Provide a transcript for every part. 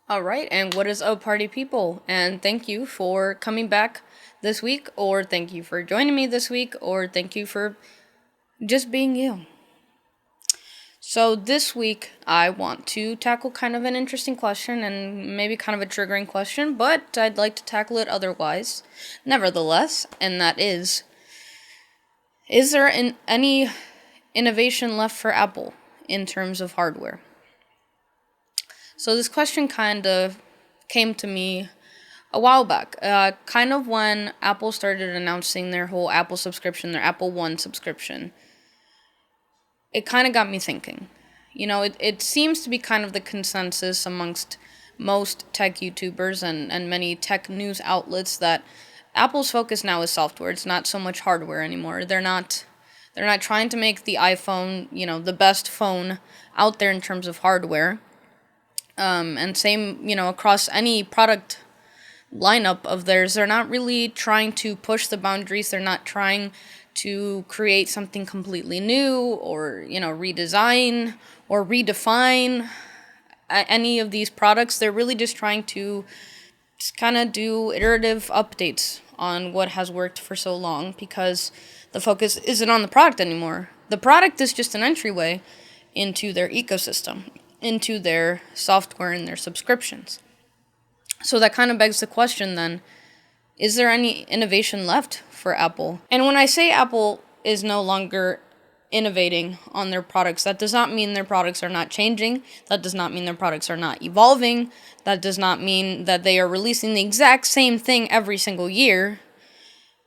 All right, and what is up, party people? And thank you for coming back this week, or thank you for joining me this week, or thank you for just being you. So, this week, I want to tackle kind of an interesting question and maybe kind of a triggering question, but I'd like to tackle it otherwise, nevertheless, and that is there any innovation left for Apple in terms of hardware? So, this question kind of came to me a while back, kind of when Apple started announcing their whole Apple subscription, their Apple One subscription. It kind of got me thinking. It seems to be kind of the consensus amongst most tech YouTubers and many tech news outlets that Apple's focus now is software. It's not so much hardware anymore. They're not trying to make the iPhone, the best phone out there in terms of hardware. And same, across any product lineup of theirs. They're not really trying to push the boundaries. They're not trying to create something completely new or, redesign or redefine any of these products. They're really just trying to just kind of do iterative updates on what has worked for so long because the focus isn't on the product anymore. The product is just an entryway into their ecosystem, into their software and their subscriptions. So that kind of begs the question then, is there any innovation left for Apple? And when I say Apple is no longer innovating on their products, that does not mean their products are not changing. That does not mean their products are not evolving. That does not mean that they are releasing the exact same thing every single year.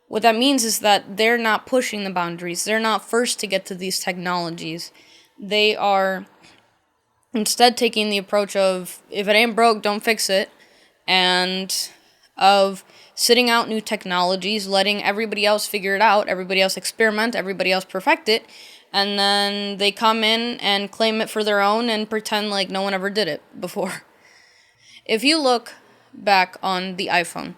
What that means is that they're not pushing the boundaries. They're not first to get to these technologies. They are instead taking the approach of, if it ain't broke, don't fix it, and of sitting out new technologies, letting everybody else figure it out, everybody else experiment, everybody else perfect it, and then they come in and claim it for their own and pretend like no one ever did it before. If you look back on the iPhone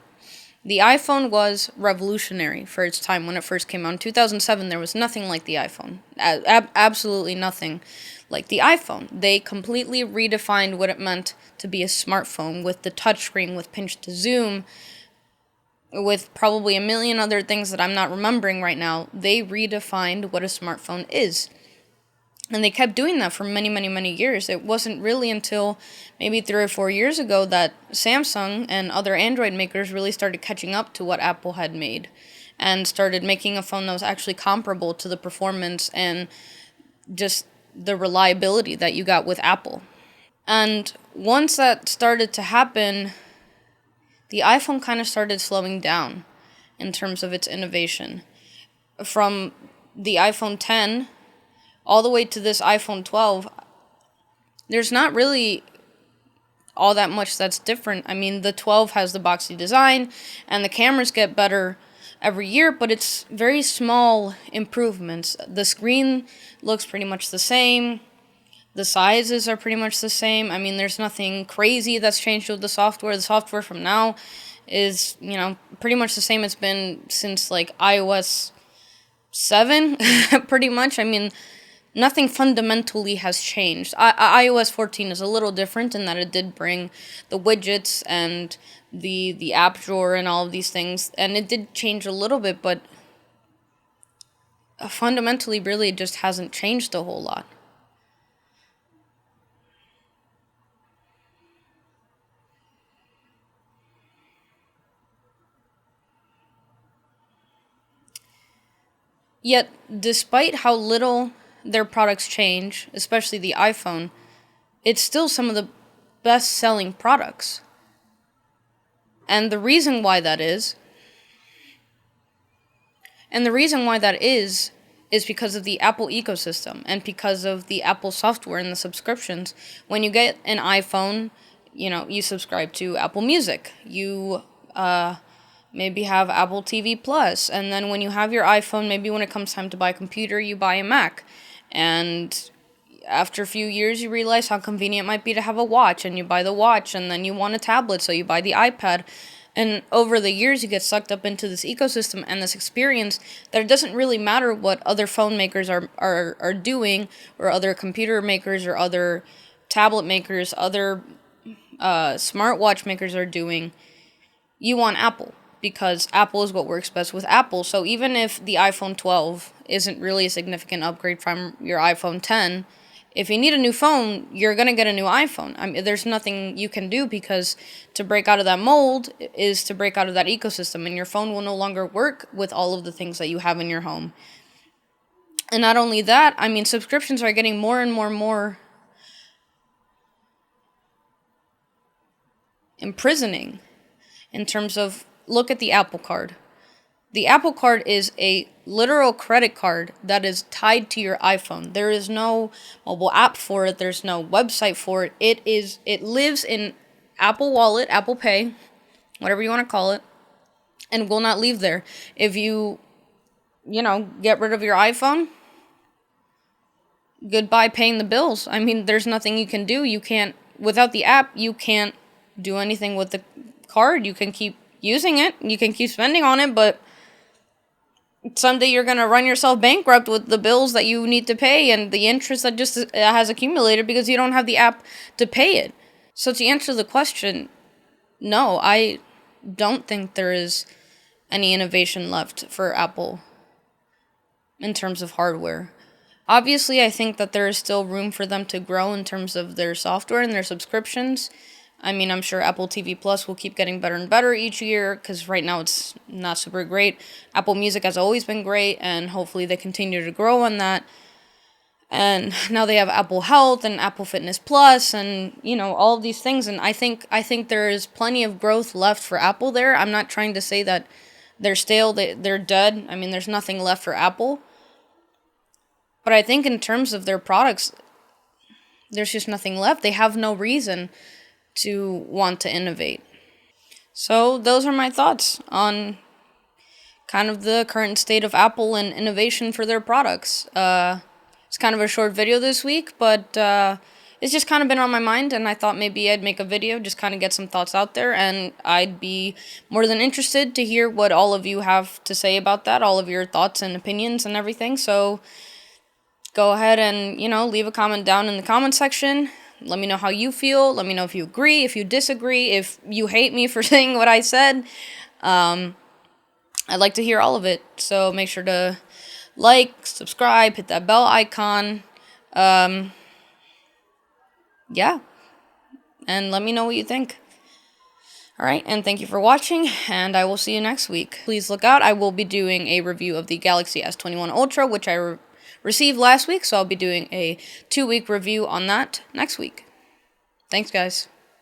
was revolutionary for its time when it first came out. In 2007, there was nothing like the iPhone. Absolutely nothing like the iPhone. They completely redefined what it meant to be a smartphone with the touchscreen, with pinch to zoom, with probably a million other things that I'm not remembering right now. They redefined what a smartphone is. And they kept doing that for many, many, many years. It wasn't really until maybe 3 or 4 years ago that Samsung and other Android makers really started catching up to what Apple had made and started making a phone that was actually comparable to the performance and just the reliability that you got with Apple. And once that started to happen, the iPhone kind of started slowing down in terms of its innovation. From the iPhone 10 all the way to this iPhone 12, there's not really all that much that's different. I mean, the 12 has the boxy design, and the cameras get better every year, but it's very small improvements. The screen looks pretty much the same. The sizes are pretty much the same. I mean, there's nothing crazy that's changed with the software. The software from now is, pretty much the same it's been since, like, iOS 7, pretty much. I mean, nothing fundamentally has changed. iOS 14 is a little different in that it did bring the widgets and the app drawer and all of these things, and it did change a little bit, but fundamentally, really, it just hasn't changed a whole lot. Yet, despite how little their products change, especially the iPhone, it's still some of the best selling products. And the reason why that is, is because of the Apple ecosystem and because of the Apple software and the subscriptions. When you get an iPhone, you subscribe to Apple Music. You maybe have Apple TV Plus, and then when you have your iPhone, maybe when it comes time to buy a computer, you buy a Mac. And after a few years, you realize how convenient it might be to have a watch, and you buy the watch, and then you want a tablet, so you buy the iPad. And over the years, you get sucked up into this ecosystem and this experience that it doesn't really matter what other phone makers are doing, or other computer makers, or other tablet makers, other smartwatch makers are doing, you want Apple because Apple is what works best with Apple. So even if the iPhone 12 isn't really a significant upgrade from your iPhone 10, if you need a new phone, you're going to get a new iPhone. I mean, there's nothing you can do because to break out of that mold is to break out of that ecosystem, and your phone will no longer work with all of the things that you have in your home. And not only that, I mean, subscriptions are getting more and more imprisoning in terms of, look at the Apple Card. The Apple Card is a literal credit card that is tied to your iPhone. There is no mobile app for it. There's no website for it. It lives in Apple Wallet, Apple Pay, whatever you want to call it, and will not leave there. If you get rid of your iPhone, goodbye paying the bills. I mean, there's nothing you can do. You can't, without the app, you can't do anything with the card. You can keep using it. You can keep spending on it, but someday you're going to run yourself bankrupt with the bills that you need to pay and the interest that just has accumulated because you don't have the app to pay it. So to answer the question, no, I don't think there is any innovation left for Apple in terms of hardware. Obviously, I think that there is still room for them to grow in terms of their software and their subscriptions. I mean, I'm sure Apple TV Plus will keep getting better and better each year, because right now it's not super great. Apple Music has always been great, and hopefully they continue to grow on that. And now they have Apple Health and Apple Fitness Plus, and all of these things. And I think there is plenty of growth left for Apple there. I'm not trying to say that they're stale, they're dead. I mean, there's nothing left for Apple. But I think in terms of their products, there's just nothing left. They have no reason to want to innovate. So those are my thoughts on kind of the current state of Apple and innovation for their products. It's kind of a short video this week, but it's just kind of been on my mind, and I thought maybe I'd make a video, just kind of get some thoughts out there, and I'd be more than interested to hear what all of you have to say about that, all of your thoughts and opinions and everything. So go ahead and, leave a comment down in the comment section. Let me know how you feel. Let me know if you agree, if you disagree, if you hate me for saying what I said. I'd like to hear all of it. So make sure to like, subscribe, hit that bell icon. Yeah. And let me know what you think. Alright, and thank you for watching, and I will see you next week. Please look out, I will be doing a review of the Galaxy S21 Ultra, which I received last week, so I'll be doing a 2-week review on that next week. Thanks, guys.